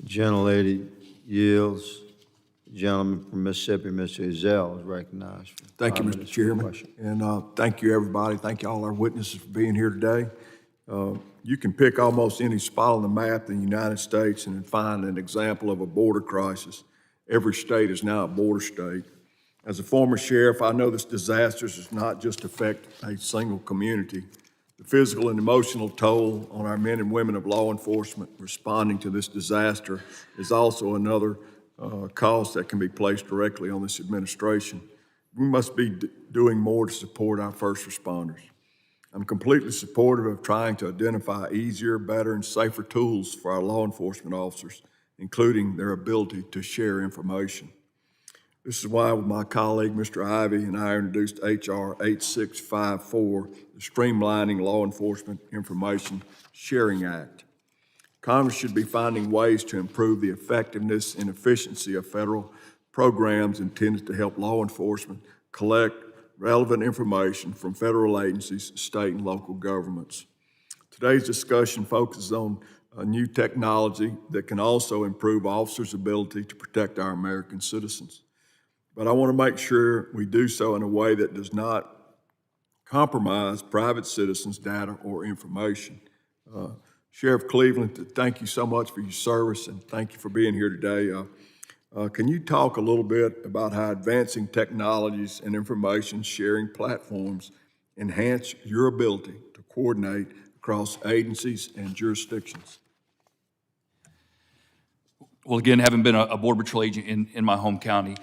Gentlelady yields. The gentleman from Mississippi, Mr. Ezell, is recognized. Thank you, Mr. Chairman, and thank you, everybody. Thank you, all our witnesses, for being here today. You can pick almost any spot on the map in the United States and find an example of a border crisis. Every state is now a border state. As a former sheriff, I know this disaster does not just affect a single community. The physical and emotional toll on our men and women of law enforcement responding to this disaster is also another cost that can be placed directly on this administration. We must be doing more to support our first responders. I'm completely supportive of trying to identify easier, better, and safer tools for our law enforcement officers, including their ability to share information. This is why with my colleague, Mr. Ivey, and I introduced H.R. 8654, the Streamlining Law Enforcement Information Sharing Act. Congress should be finding ways to improve the effectiveness and efficiency of federal programs intended to help law enforcement collect relevant information from federal agencies, state and local governments. Today's discussion focuses on new technology that can also improve officers' ability to protect our American citizens. But I want to make sure we do so in a way that does not compromise private citizens' data or information. Sheriff Cleveland, thank you so much for your service and thank you for being here today. Can you talk a little bit about how advancing technologies and information sharing platforms enhance your ability to coordinate across agencies and jurisdictions? Well, again, having been a Border Patrol agent in my home county,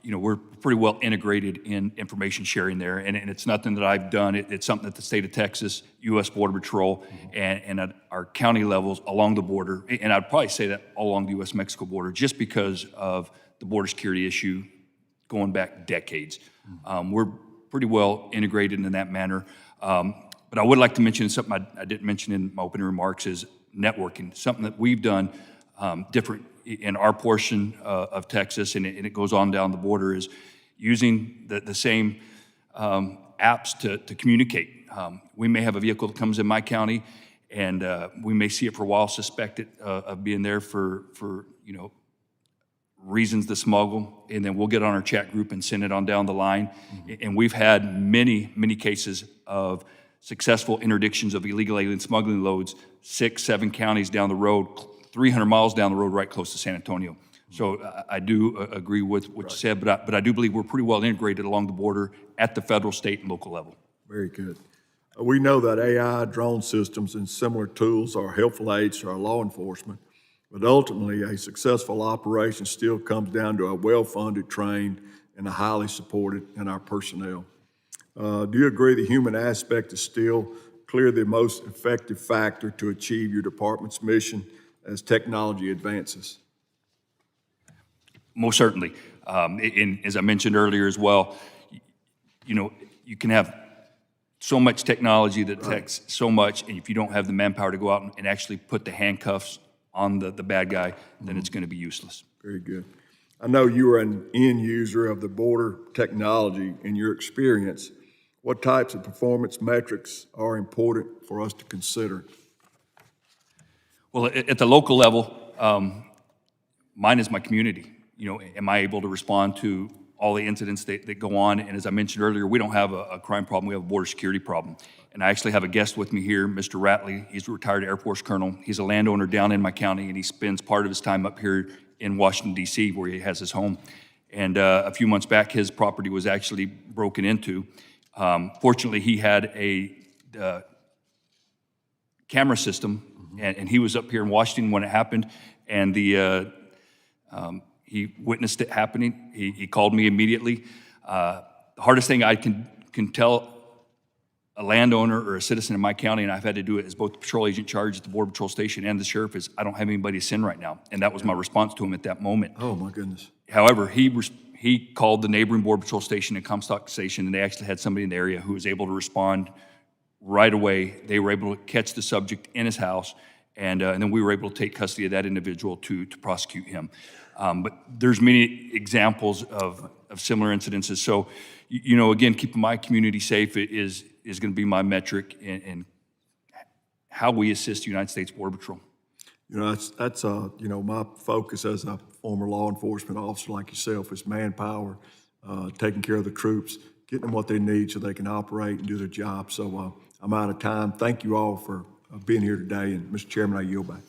we're pretty well integrated in information sharing there, and it's nothing that I've done. It's something that the state of Texas, U.S. Border Patrol, and at our county levels along the border, and I'd probably say that all along the U.S.-Mexico border, just because of the border security issue going back decades. We're pretty well integrated in that manner. But I would like to mention something I didn't mention in my opening remarks is networking, something that we've done different in our portion of Texas, and it goes on down the border, is using the same apps to communicate. We may have a vehicle that comes in my county, and we may see it for a while, suspect it of being there for reasons to smuggle, and then we'll get on our chat group and send it on down the line. And we've had many cases of successful interdictions of illegal alien smuggling loads, 6-7 counties down the road, 300 miles down the road, right close to San Antonio. So I do agree with what you said, but I do believe we're pretty well integrated along the border at the federal, state, and local level. Very good. We know that AI, drone systems, and similar tools are helpful aids to our law enforcement, but ultimately a successful operation still comes down to a well-funded, trained, and a highly supported in our personnel. Do you agree the human aspect is still clearly the most effective factor to achieve your department's mission as technology advances? Most certainly. And as I mentioned earlier as well, you can have so much technology that detects so much, and if you don't have the manpower to go out and actually put the handcuffs on the bad guy, then it's going to be useless. Very good. I know you are an end user of the border technology. In your experience, what types of performance metrics are important for us to consider? Well, at the local level, mine is my community. Am I able to respond to all the incidents that go on? And as I mentioned earlier, we don't have a crime problem, we have a border security problem. And I actually have a guest with me here, Mr. Ratley. He's a retired Air Force colonel. He's a landowner down in my county, and he spends part of his time up here in Washington, D.C., where he has his home. And a few months back, his property was actually broken into. Fortunately, he had a camera system, and he was up here in Washington when it happened, and he witnessed it happening. He called me immediately. The hardest thing I can tell a landowner or a citizen in my county, and I've had to do it as both the patrol agent charged at the Border Patrol Station and the sheriff, is I don't have anybody to send right now. And that was my response to him at that moment. Oh, my goodness. However, he called the neighboring Border Patrol Station and Comstock Station, and they actually had somebody in the area who was able to respond right away. They were able to catch the subject in his house, and then we were able to take custody of that individual to prosecute him. But there's many examples of similar incidences. So, again, keeping my community safe is going to be my metric in how we assist the United States Border Patrol. You know, that's you know, my focus as a former law enforcement officer like yourself is manpower, taking care of the troops, getting them what they need so they can operate and do their job. So I'm out of time. Thank you all for being here today, and Mr. Chairman, I yield back.